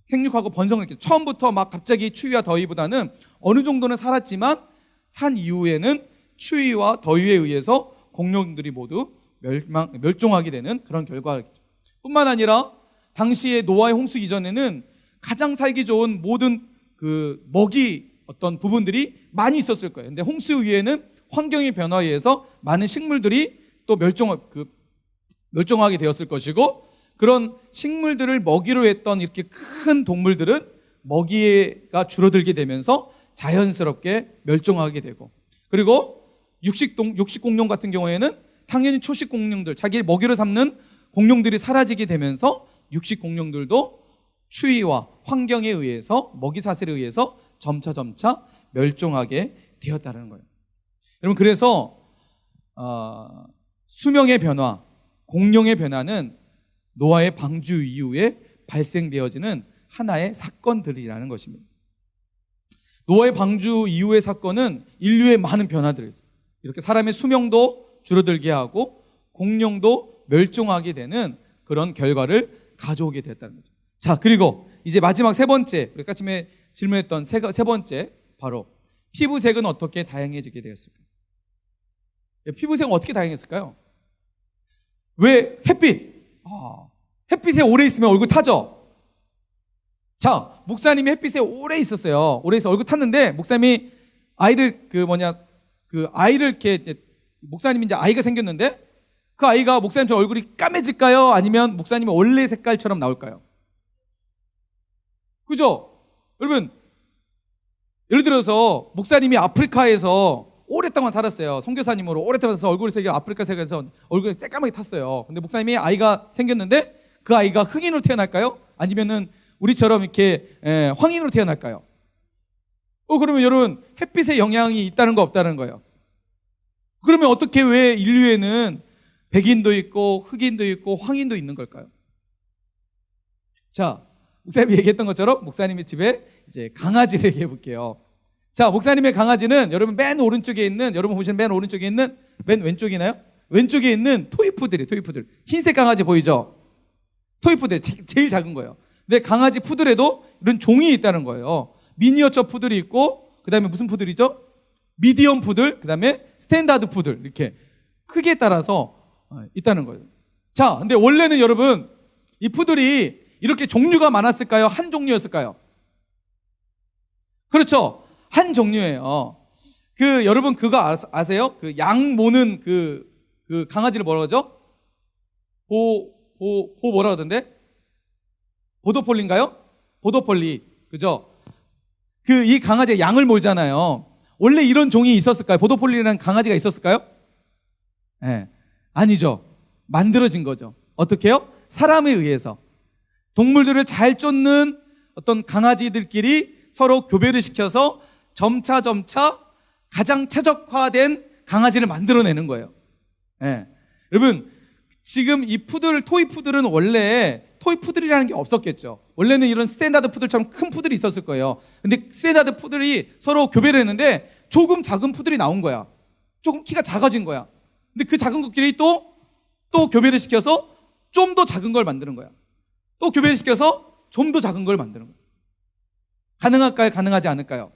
생육하고 번성을 했겠죠. 처음부터 막 갑자기 추위와 더위보다는 어느 정도는 살았지만 산 이후에는 추위와 더위에 의해서 공룡들이 모두 멸종하게 되는 그런 결과겠죠. 뿐만 아니라 당시에 노아의 홍수 이전에는 가장 살기 좋은 모든 그 먹이 어떤 부분들이 많이 있었을 거예요. 근데 홍수 이후에는 환경의 변화에 의해서 많은 식물들이 또 멸종하게 되었을 것이고, 그런 식물들을 먹이로 했던 이렇게 큰 동물들은 먹이가 줄어들게 되면서 자연스럽게 멸종하게 되고, 그리고 육식공룡 같은 경우에는 당연히 초식공룡들, 자기를 먹이로 삼는 공룡들이 사라지게 되면서 육식공룡들도 추위와 환경에 의해서, 먹이 사슬에 의해서 점차 멸종하게 되었다는 거예요. 여러분 그래서 수명의 변화, 공룡의 변화는 노아의 방주 이후에 발생되어지는 하나의 사건들이라는 것입니다. 노아의 방주 이후의 사건은 인류의 많은 변화들이 있어요. 이렇게 사람의 수명도 줄어들게 하고 공룡도 멸종하게 되는 그런 결과를 가져오게 됐다는 거죠. 자, 그리고 이제 마지막 세 번째, 우리가 아침에 질문했던 세 번째, 바로 피부색은 어떻게 다양해지게 되었을까요? 피부색은 어떻게 다양했을까요? 왜? 햇빛에 오래 있으면 얼굴 타죠? 자, 목사님이 햇빛에 오래 있었어요. 오래 있어 얼굴 탔는데, 목사님이 아이를 이렇게, 목사님이 이제 아이가 생겼는데, 그 아이가 목사님처럼 얼굴이 까매질까요? 아니면 목사님의 원래 색깔처럼 나올까요? 그죠? 여러분, 예를 들어서 목사님이 아프리카에서 오랫동안 살았어요. 선교사님으로 오랫동안 살아서 얼굴 색이 아프리카 색에서 얼굴이 새까맣게 탔어요. 근데 목사님이 아이가 생겼는데 그 아이가 흑인으로 태어날까요? 아니면은 우리처럼 이렇게 황인으로 태어날까요? 그러면 여러분, 햇빛의 영향이 있다는 거 없다는 거예요. 그러면 어떻게, 왜 인류에는 백인도 있고 흑인도 있고 황인도 있는 걸까요? 자, 목사님이 얘기했던 것처럼 목사님의 집에 이제 강아지를 얘기해 볼게요. 자, 목사님의 강아지는 여러분 여러분 보시는 맨 오른쪽에 있는, 맨 왼쪽이나요? 왼쪽에 있는 토이푸들. 흰색 강아지 보이죠? 토이푸들, 제일 작은 거예요. 근데 강아지 푸들에도 이런 종이 있다는 거예요. 미니어처 푸들이 있고, 그 다음에 무슨 푸들이죠? 미디엄 푸들, 그 다음에 스탠다드 푸들, 이렇게 크기에 따라서 있다는 거예요. 자, 근데 원래는 여러분, 이 푸들이 이렇게 종류가 많았을까요? 한 종류였을까요? 그렇죠. 한 종류예요. 여러분 그거 아세요? 그 양 모는 그 강아지를 뭐라고 하죠? 뭐라고 하던데? 보더폴리인가요? 보더폴리. 그죠? 이 강아지가 양을 몰잖아요. 원래 이런 종이 있었을까요? 보더폴리라는 강아지가 있었을까요? 아니죠. 만들어진 거죠. 어떻게 해요? 사람에 의해서. 동물들을 잘 쫓는 어떤 강아지들끼리 서로 교배를 시켜서 점차 가장 최적화된 강아지를 만들어내는 거예요. 여러분, 지금 이 토이푸들은 원래 토이푸들이라는 게 없었겠죠. 원래는 이런 스탠다드 푸들처럼 큰 푸들이 있었을 거예요. 근데 스탠다드 푸들이 서로 교배를 했는데 조금 작은 푸들이 나온 거야. 조금 키가 작아진 거야. 근데 그 작은 것끼리 또 교배를 시켜서 좀 더 작은 걸 만드는 거야. 또 교배를 시켜서 좀 더 작은 걸 만드는 거야. 가능할까요? 가능하지 않을까요?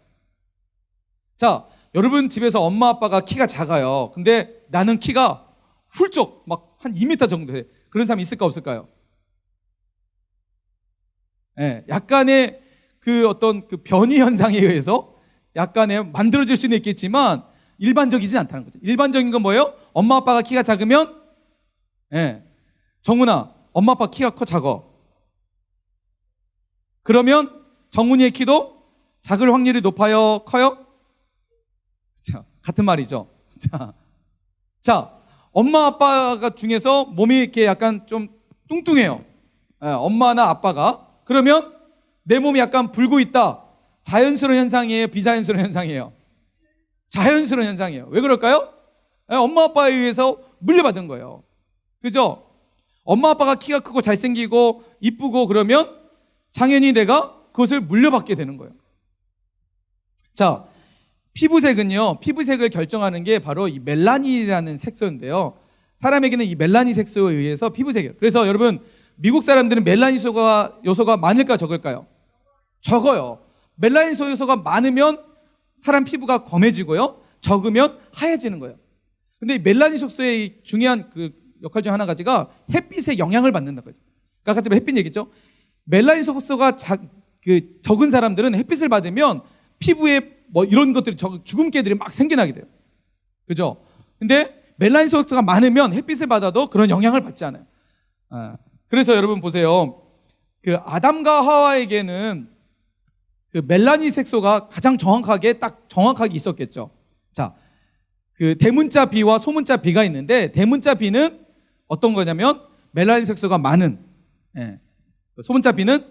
자, 여러분 집에서 엄마 아빠가 키가 작아요. 근데 나는 키가 훌쩍 막 한 2m 정도 돼. 그런 사람 있을까 없을까요? 예, 약간의 그 어떤 그 변이 현상에 의해서 약간의 만들어질 수는 있겠지만 일반적이진 않다는 거죠. 일반적인 건 뭐예요? 엄마 아빠가 키가 작으면, 예, 정훈아, 엄마 아빠 키가 작아. 그러면 정훈이의 키도 작을 확률이 높아요? 커요? 자, 같은 말이죠. 자, 엄마 아빠가 중에서 몸이 이렇게 약간 좀 뚱뚱해요. 예, 엄마나 아빠가. 그러면 내 몸이 약간 붉고 있다. 자연스러운 현상이에요? 비자연스러운 현상이에요? 자연스러운 현상이에요. 왜 그럴까요? 예, 엄마 아빠에 의해서 물려받은 거예요. 그죠? 엄마 아빠가 키가 크고 잘생기고 이쁘고 그러면 당연히 내가 그것을 물려받게 되는 거예요. 자, 피부색은요, 피부색을 결정하는 게 바로 이 멜라닌이라는 색소인데요. 사람에게는 이 멜라닌 색소에 의해서 피부색이에요. 그래서 여러분, 미국 사람들은 멜라닌 요소가 많을까요? 적을까요? 적어요. 멜라닌 요소가 많으면 사람 피부가 검해지고요. 적으면 하얘지는 거예요. 근데 이 멜라닌 색소의 중요한 그 역할 중 하나가 햇빛에 영향을 받는다고 하죠. 아까 제가 햇빛 얘기했죠. 멜라닌 색소가 적은 사람들은 햇빛을 받으면 피부에 뭐 이런 것들이 주근깨들이 막 생겨나게 돼요. 그죠? 근데 멜라닌 색소가 많으면 햇빛을 받아도 그런 영향을 받지 않아요. 그래서 여러분 보세요. 그 아담과 하와에게는 그 멜라닌 색소가 가장 정확하게 있었겠죠. 자, 그 대문자 B와 소문자 B가 있는데 대문자 B는 어떤 거냐면 멜라닌 색소가 많은, 예, 소문자 B는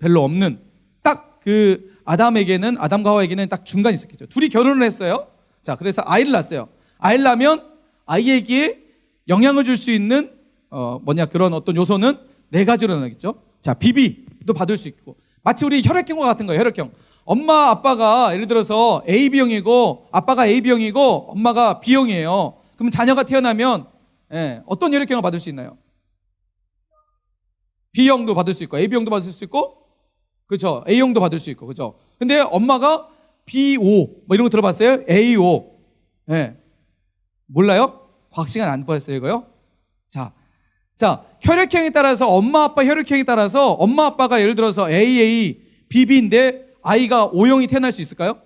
별로 없는, 딱 그 아담과 하와에게는 딱 중간이 있었겠죠. 둘이 결혼을 했어요. 자, 그래서 아이를 낳았어요. 아이를 낳으면 아이에게 영향을 줄 수 있는 그런 어떤 요소는 4가지로 나겠죠. 자, BB도 받을 수 있고, 마치 우리 혈액형과 같은 거예요. 혈액형. 엄마 아빠가 예를 들어서 AB형이고 아빠가 AB형이고 엄마가 B형이에요. 그럼 자녀가 태어나면, 예, 어떤 혈액형을 받을 수 있나요? B형도 받을 수 있고 AB형도 받을 수 있고, 그렇죠, A형도 받을 수 있고, 그렇죠. 근데 엄마가 B5 뭐 이런 거 들어봤어요? A5. 예. 몰라요? 과학 시간 안 보았어요, 이거요? 자, 혈액형에 따라서 엄마 아빠 혈액형에 따라서 엄마 아빠가 예를 들어서 AA, BB인데 아이가 O형이 태어날 수 있을까요?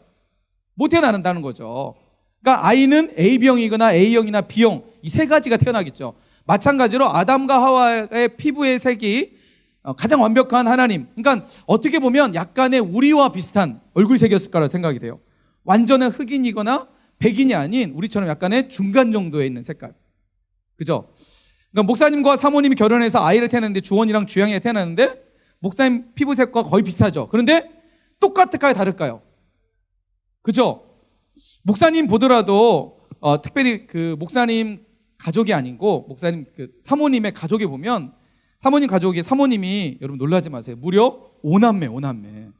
못 태어난다는 거죠. 그러니까 아이는 AB형이거나 A형이나 B형, 이 3가지가 태어나겠죠. 마찬가지로 아담과 하와의 피부의 색이 가장 완벽한 하나님, 그러니까 어떻게 보면 약간의 우리와 비슷한 얼굴색이었을 거라 생각이 돼요. 완전한 흑인이거나 백인이 아닌 우리처럼 약간의 중간 정도에 있는 색깔. 그죠? 그러니까 목사님과 사모님이 결혼해서 아이를 태어났는데, 주원이랑 주양이가 태어났는데 목사님 피부색과 거의 비슷하죠. 그런데 똑같을까요? 다를까요? 그죠? 목사님 보더라도 특별히 그 목사님 가족이 아니고 목사님 그 사모님의 가족에 보면 사모님이 여러분 놀라지 마세요. 무려 5남매.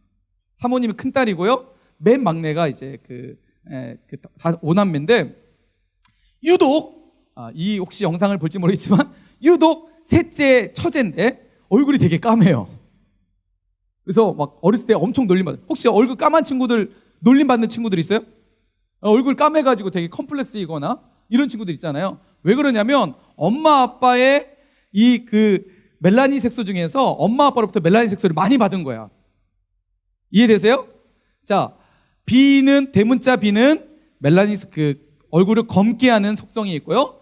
사모님이 큰 딸이고요. 맨 막내가 이제 다 5남매인데 유독 이 혹시 영상을 볼지 모르겠지만 유독 셋째 처제인데 얼굴이 되게 까매요. 그래서 막 어렸을 때 엄청 놀림받아요. 혹시 얼굴 까만 친구들 놀림받는 친구들 있어요? 얼굴 까매가지고 되게 컴플렉스이거나 이런 친구들 있잖아요. 왜 그러냐면 엄마 아빠의 이 멜라닌 색소 중에서 엄마 아빠로부터 멜라닌 색소를 많이 받은 거야. 이해되세요? 자, 대문자 B는 멜라닌 얼굴을 검게 하는 속성이 있고요.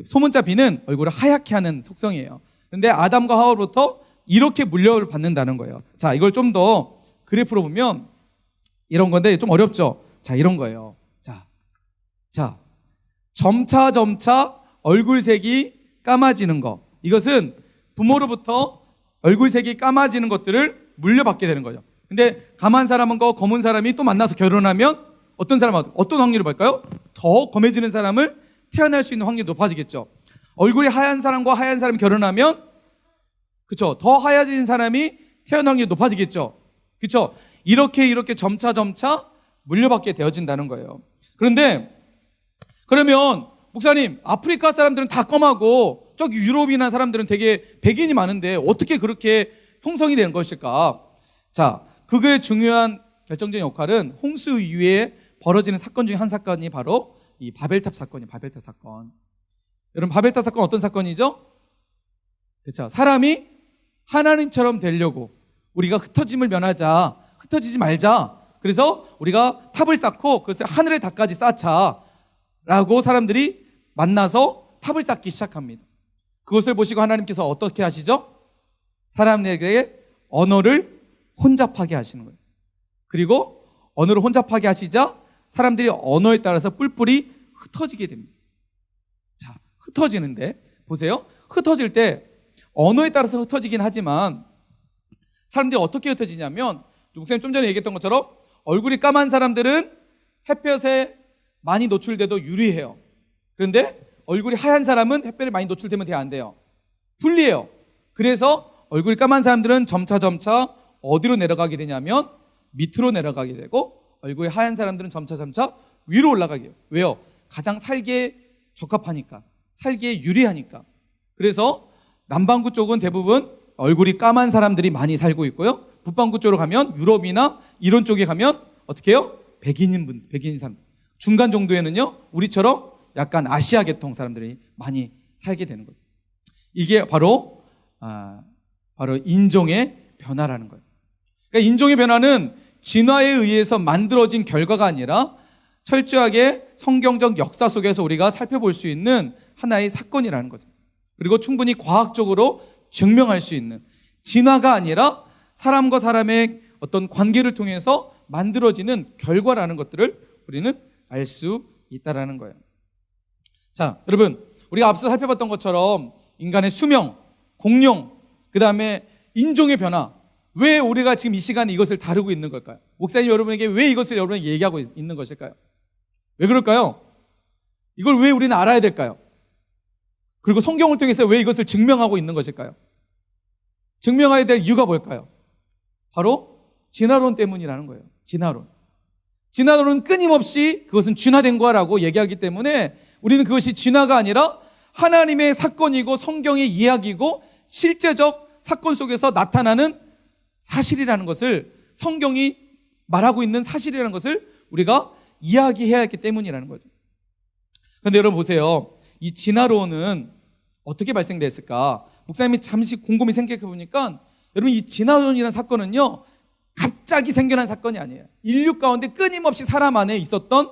소문자 B는 얼굴을 하얗게 하는 속성이에요. 근데 아담과 하와로부터 이렇게 물려받는다는 거예요. 자, 이걸 좀 더 그래프로 보면 이런 건데 좀 어렵죠? 자, 이런 거예요. 자, 점차 얼굴색이 까마지는 거. 이것은 부모로부터 얼굴색이 까마지는 것들을 물려받게 되는 거죠. 근데 까만 사람과 검은 사람이 또 만나서 결혼하면 어떤 확률을 받을까요? 더 검해지는 사람을 태어날 수 있는 확률이 높아지겠죠. 얼굴이 하얀 사람과 하얀 사람이 결혼하면, 그렇죠, 더 하얘진 사람이 태어날 확률이 높아지겠죠. 그렇죠. 이렇게 점차 물려받게 되어진다는 거예요. 그런데 그러면 목사님, 아프리카 사람들은 다 검하고 저기 유럽이나 사람들은 되게 백인이 많은데 어떻게 그렇게 형성이 되는 것일까? 자, 그거의 중요한 결정적인 역할은 홍수 이후에 벌어지는 사건 중에 한 사건이 바로 이 바벨탑 사건이에요. 바벨탑 사건. 여러분, 바벨탑 사건 어떤 사건이죠? 그렇죠. 사람이 하나님처럼 되려고 우리가 흩어짐을 면하자, 흩어지지 말자. 그래서 우리가 탑을 쌓고 그것을 하늘의 탑까지 쌓자라고 사람들이 만나서 탑을 쌓기 시작합니다. 그것을 보시고 하나님께서 어떻게 하시죠? 사람들에게 언어를 혼잡하게 하시는 거예요. 그리고 언어를 혼잡하게 하시자 사람들이 언어에 따라서 뿔뿔이 흩어지게 됩니다. 자, 흩어지는데 보세요. 흩어질 때 언어에 따라서 흩어지긴 하지만 사람들이 어떻게 흩어지냐면 목사님 좀 전에 얘기했던 것처럼 얼굴이 까만 사람들은 햇볕에 많이 노출돼도 유리해요. 그런데 얼굴이 하얀 사람은 햇볕에 많이 노출되면 돼요, 안 돼요? 불리해요. 그래서 얼굴이 까만 사람들은 점차 어디로 내려가게 되냐면 밑으로 내려가게 되고, 얼굴이 하얀 사람들은 점차 위로 올라가게 돼요. 왜요? 가장 살기에 적합하니까, 살기에 유리하니까. 그래서 남반구 쪽은 대부분 얼굴이 까만 사람들이 많이 살고 있고요. 북반구 쪽으로 가면 유럽이나 이런 쪽에 가면 어떻게 해요? 백인인 사람. 중간 정도에는요, 우리처럼 약간 아시아 계통 사람들이 많이 살게 되는 거예요. 이게 바로 인종의 변화라는 거예요. 그러니까 인종의 변화는 진화에 의해서 만들어진 결과가 아니라 철저하게 성경적 역사 속에서 우리가 살펴볼 수 있는 하나의 사건이라는 거죠. 그리고 충분히 과학적으로 증명할 수 있는, 진화가 아니라 사람과 사람의 어떤 관계를 통해서 만들어지는 결과라는 것들을 우리는 알 수 있다라는 거예요. 자, 여러분, 우리가 앞서 살펴봤던 것처럼 인간의 수명, 공룡, 그 다음에 인종의 변화, 왜 우리가 지금 이 시간에 이것을 다루고 있는 걸까요? 목사님 여러분에게 왜 이것을 여러분에게 얘기하고 있는 것일까요? 왜 그럴까요? 이걸 왜 우리는 알아야 될까요? 그리고 성경을 통해서 왜 이것을 증명하고 있는 것일까요? 증명해야 될 이유가 뭘까요? 바로 진화론 때문이라는 거예요. 진화론은 끊임없이 그것은 진화된 거라고 얘기하기 때문에 우리는 그것이 진화가 아니라 하나님의 사건이고 성경의 이야기고 실제적 사건 속에서 나타나는 사실이라는 것을, 성경이 말하고 있는 사실이라는 것을 우리가 이야기해야 했기 때문이라는 거죠. 그런데 여러분 보세요. 이 진화론은 어떻게 발생됐을까? 목사님이 잠시 곰곰이 생각해 보니까 여러분, 이 진화론이라는 사건은요, 갑자기 생겨난 사건이 아니에요. 인류 가운데 끊임없이 사람 안에 있었던,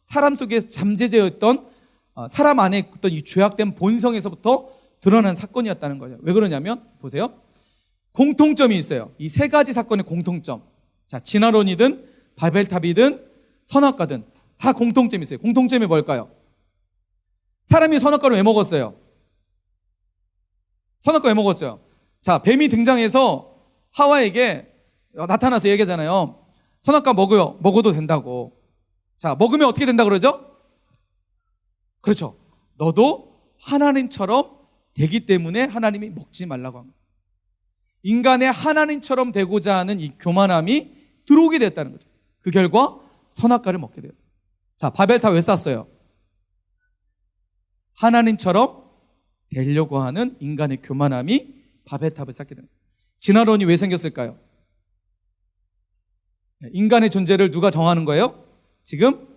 사람 속에 잠재되어 있던 사람 안에 있던 이 죄악된 본성에서부터 드러난 사건이었다는 거예요. 왜 그러냐면 보세요. 공통점이 있어요. 이 세 가지 사건의 공통점. 자, 진화론이든 바벨탑이든 선악과든 다 공통점이 있어요. 공통점이 뭘까요? 사람이 선악과를 왜 먹었어요? 선악과 왜 먹었어요? 자, 뱀이 등장해서 하와에게 나타나서 얘기하잖아요. 선악과 먹어도 된다고. 자, 먹으면 어떻게 된다 그러죠? 그렇죠. 너도 하나님처럼 되기 때문에 하나님이 먹지 말라고 합니다. 인간의 하나님처럼 되고자 하는 이 교만함이 들어오게 됐다는 거죠. 그 결과 선악과를 먹게 되었어요. 자, 바벨탑 왜 쌌어요? 하나님처럼 되려고 하는 인간의 교만함이 바벨탑을 쌓게 됩니다. 진화론이 왜 생겼을까요? 인간의 존재를 누가 정하는 거예요? 지금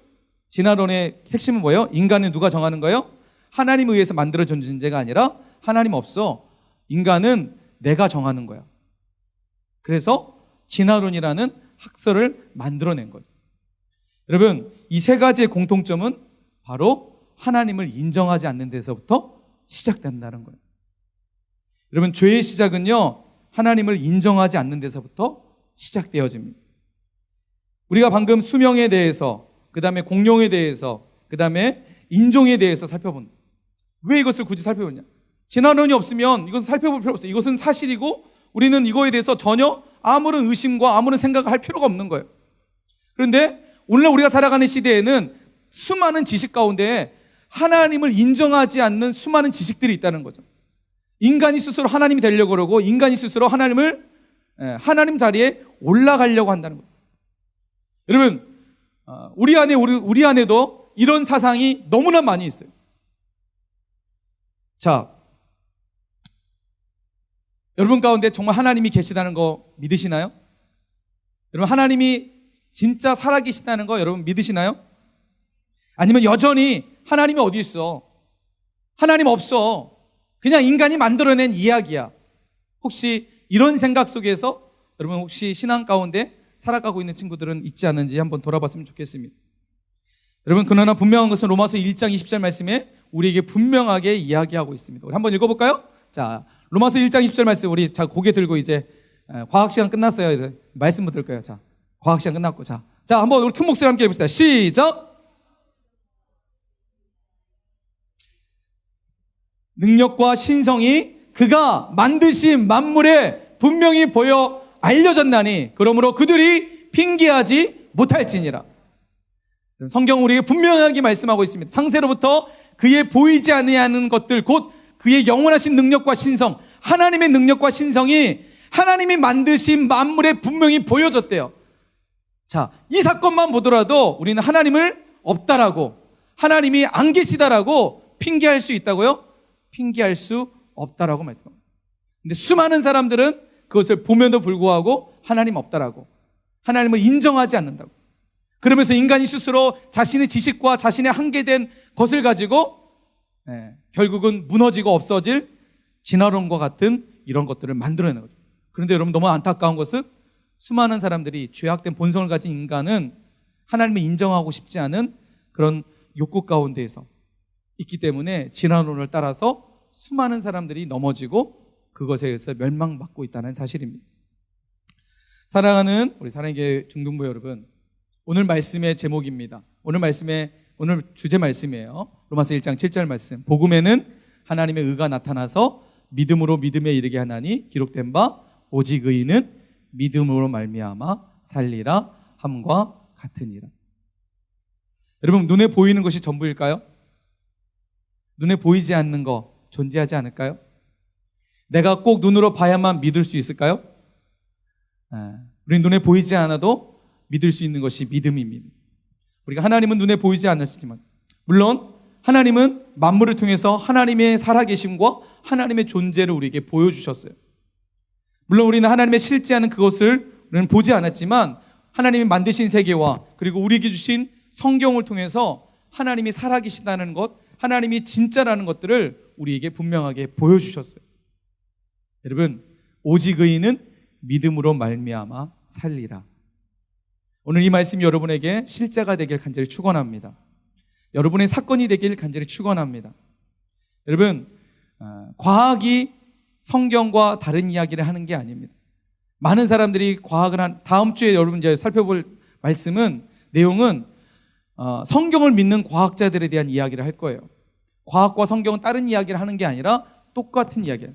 진화론의 핵심은 뭐예요? 인간은 누가 정하는 거예요? 하나님에 의해서 만들어진 존재가 아니라 하나님 없어. 인간은 내가 정하는 거야. 그래서 진화론이라는 학설을 만들어낸 거예요. 여러분, 이 세 가지의 공통점은 바로 하나님을 인정하지 않는 데서부터 시작된다는 거예요. 여러분, 죄의 시작은요, 하나님을 인정하지 않는 데서부터 시작되어집니다. 우리가 방금 수명에 대해서, 그 다음에 공룡에 대해서, 그 다음에 인종에 대해서 살펴본, 왜 이것을 굳이 살펴보냐? 진화론이 없으면 이것을 살펴볼 필요 없어요. 이것은 사실이고 우리는 이거에 대해서 전혀 아무런 의심과 아무런 생각을 할 필요가 없는 거예요. 그런데 오늘 우리가 살아가는 시대에는 수많은 지식 가운데 하나님을 인정하지 않는 수많은 지식들이 있다는 거죠. 인간이 스스로 하나님이 되려고 그러고 인간이 스스로 하나님 자리에 올라가려고 한다는 거예요. 여러분, 우리 안에도 이런 사상이 너무나 많이 있어요. 자, 여러분 가운데 정말 하나님이 계시다는 거 믿으시나요? 여러분 하나님이 진짜 살아계시다는 거 여러분 믿으시나요? 아니면 여전히 하나님이 어디 있어? 하나님 없어. 그냥 인간이 만들어낸 이야기야. 혹시 이런 생각 속에서 여러분 혹시 신앙 가운데 살아가고 있는 친구들은 있지 않은지 한번 돌아봤으면 좋겠습니다. 여러분 그러나 분명한 것은 로마서 1장 20절 말씀에 우리에게 분명하게 이야기하고 있습니다. 우리 한번 읽어볼까요? 자, 로마서 1장 20절 말씀 우리 자 고개 들고 이제 과학 시간 끝났어요. 이제 말씀 못 들을 거예요. 자, 과학 시간 끝났고 자 한번 우리 큰 목소리 함께 해봅시다. 시작. 능력과 신성이 그가 만드신 만물에 분명히 보여 알려졌나니 그러므로 그들이 핑계하지 못할지니라. 성경은 우리에게 분명하게 말씀하고 있습니다. 창세로부터 그의 보이지 아니하는 것들 곧 그의 영원하신 능력과 신성, 하나님의 능력과 신성이 하나님이 만드신 만물에 분명히 보여졌대요. 자, 이 사건만 보더라도 우리는 하나님을 없다라고, 하나님이 안 계시다라고 핑계할 수 있다고요? 핑계할 수 없다라고 말씀합니다. 근데 수많은 사람들은 그것을 보면도 불구하고 하나님 없다라고, 하나님을 인정하지 않는다고. 그러면서 인간이 스스로 자신의 지식과 자신의 한계된 것을 가지고 결국은 무너지고 없어질 진화론과 같은 이런 것들을 만들어내는 거죠. 그런데 여러분 너무 안타까운 것은 수많은 사람들이 죄악된 본성을 가진 인간은 하나님을 인정하고 싶지 않은 그런 욕구 가운데에서 있기 때문에 진화론을 따라서 수많은 사람들이 넘어지고 그것에 의해서 멸망받고 있다는 사실입니다. 사랑하는 우리 사랑의 중등부 여러분, 오늘 말씀의 제목입니다. 오늘 주제 말씀이에요. 로마서 1장 7절 말씀. 복음에는 하나님의 의가 나타나서 믿음으로 믿음에 이르게 하나니 기록된 바 오직 의인은 믿음으로 말미암아 살리라 함과 같으니라. 여러분 눈에 보이는 것이 전부일까요? 눈에 보이지 않는 거 존재하지 않을까요? 내가 꼭 눈으로 봐야만 믿을 수 있을까요? 우리 눈에 보이지 않아도 믿을 수 있는 것이 믿음입니다. 우리가 하나님은 눈에 보이지 않으시지만 물론 하나님은 만물을 통해서 하나님의 살아계심과 하나님의 존재를 우리에게 보여주셨어요. 물론 우리는 하나님의 실제하는 그것을 우리는 보지 않았지만 하나님이 만드신 세계와 그리고 우리에게 주신 성경을 통해서 하나님이 살아계시다는 것, 하나님이 진짜라는 것들을 우리에게 분명하게 보여주셨어요. 여러분, 오직 의인은 믿음으로 말미암아 살리라. 오늘 이 말씀이 여러분에게 실제가 되길 간절히 축원합니다. 여러분의 사건이 되길 간절히 축원합니다. 여러분, 과학이 성경과 다른 이야기를 하는 게 아닙니다. 많은 사람들이 과학을 다음 주에 여러분 이제 살펴볼 말씀은 내용은 성경을 믿는 과학자들에 대한 이야기를 할 거예요. 과학과 성경은 다른 이야기를 하는 게 아니라 똑같은 이야기예요.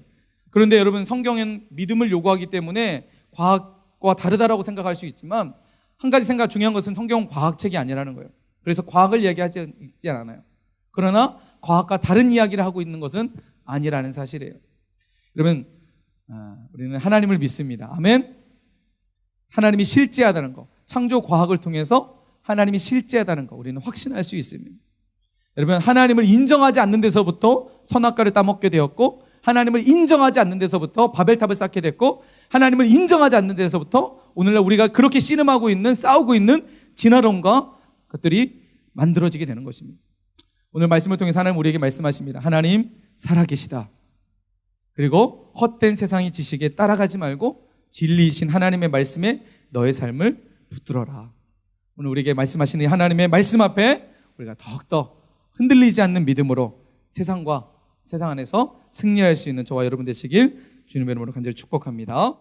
그런데 여러분 성경은 믿음을 요구하기 때문에 과학과 다르다라고 생각할 수 있지만 한 가지 중요한 것은 성경은 과학책이 아니라는 거예요. 그래서 과학을 이야기하지 않아요. 그러나 과학과 다른 이야기를 하고 있는 것은 아니라는 사실이에요. 여러분 우리는 하나님을 믿습니다. 아멘. 하나님이 실제하다는 것, 창조 과학을 통해서 하나님이 실제하다는 것 우리는 확신할 수 있습니다. 여러분 하나님을 인정하지 않는 데서부터 선악과를 따먹게 되었고 하나님을 인정하지 않는 데서부터 바벨탑을 쌓게 됐고 하나님을 인정하지 않는 데서부터 오늘날 우리가 그렇게 씨름하고 있는 싸우고 있는 진화론과 것들이 만들어지게 되는 것입니다. 오늘 말씀을 통해서 하나님 우리에게 말씀하십니다. 하나님 살아계시다. 그리고 헛된 세상의 지식에 따라가지 말고 진리이신 하나님의 말씀에 너의 삶을 붙들어라. 오늘 우리에게 말씀하시는 하나님의 말씀 앞에 우리가 더욱더 흔들리지 않는 믿음으로 세상 안에서 승리할 수 있는 저와 여러분 되시길 주님의 이름으로 간절히 축복합니다.